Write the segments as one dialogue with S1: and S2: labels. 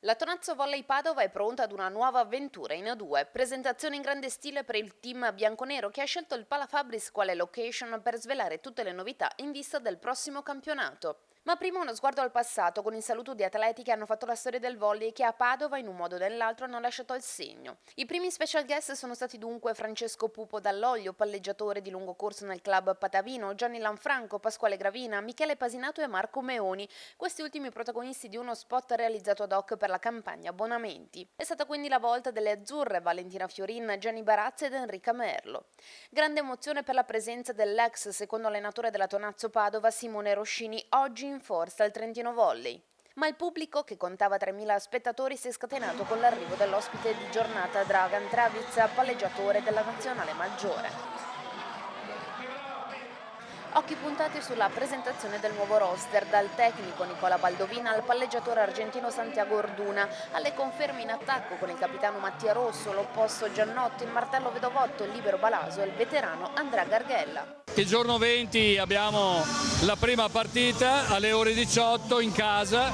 S1: La Tonazzo Volley Padova è pronta ad una nuova avventura in A2, presentazione in grande stile per il team bianconero che ha scelto il Pala Fabris quale location per svelare tutte le novità in vista del prossimo campionato. Ma prima uno sguardo al passato con il saluto di atleti che hanno fatto la storia del volley e che a Padova in un modo o nell'altro hanno lasciato il segno. I primi special guest sono stati dunque Francesco Pupo Dall'Oglio, palleggiatore di lungo corso nel club patavino, Gianni Lanfranco, Pasquale Gravina, Michele Pasinato e Marco Meoni, questi ultimi protagonisti di uno spot realizzato ad hoc per la campagna abbonamenti. È stata quindi la volta delle azzurre Valentina Fiorin, Gianni Barazzi ed Enrica Merlo. Grande emozione per la presenza dell'ex secondo allenatore della Tonazzo Padova Simone Roscini, oggi in forza al Trentino Volley. Ma il pubblico, che contava 3.000 spettatori, si è scatenato con l'arrivo dell'ospite di giornata Dragan Travic, palleggiatore della nazionale maggiore. Occhi puntati sulla presentazione del nuovo roster, dal tecnico Nicola Baldovina al palleggiatore argentino Santiago Orduna, alle conferme in attacco con il capitano Mattia Rosso, l'opposto Giannotto, il martello Vedovotto, il libero Balaso e il veterano Andrea Garghella.
S2: Il giorno 20 abbiamo la prima partita alle ore 18 in casa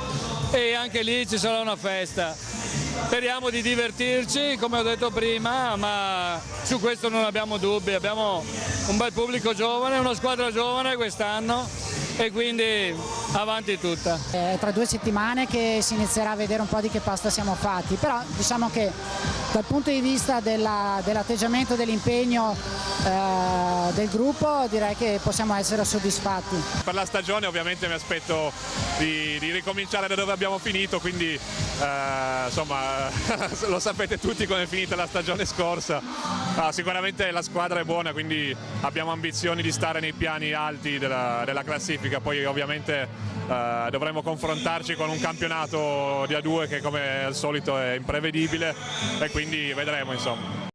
S2: e anche lì ci sarà una festa. Speriamo di divertirci, come ho detto prima, ma su questo non abbiamo dubbi. Abbiamo un bel pubblico giovane, una squadra giovane quest'anno e quindi avanti tutta.
S3: È tra 2 settimane che si inizierà a vedere un po' di che pasta siamo fatti, però diciamo che dal punto di vista dell'atteggiamento, dell'impegno del gruppo direi che possiamo essere soddisfatti.
S4: Per la stagione ovviamente mi aspetto di ricominciare da dove abbiamo finito, quindi insomma lo sapete tutti come è finita la stagione scorsa. Sicuramente la squadra è buona, quindi abbiamo ambizioni di stare nei piani alti della classifica, poi ovviamente dovremo confrontarci con un campionato di A2 che come al solito è imprevedibile e quindi vedremo insomma.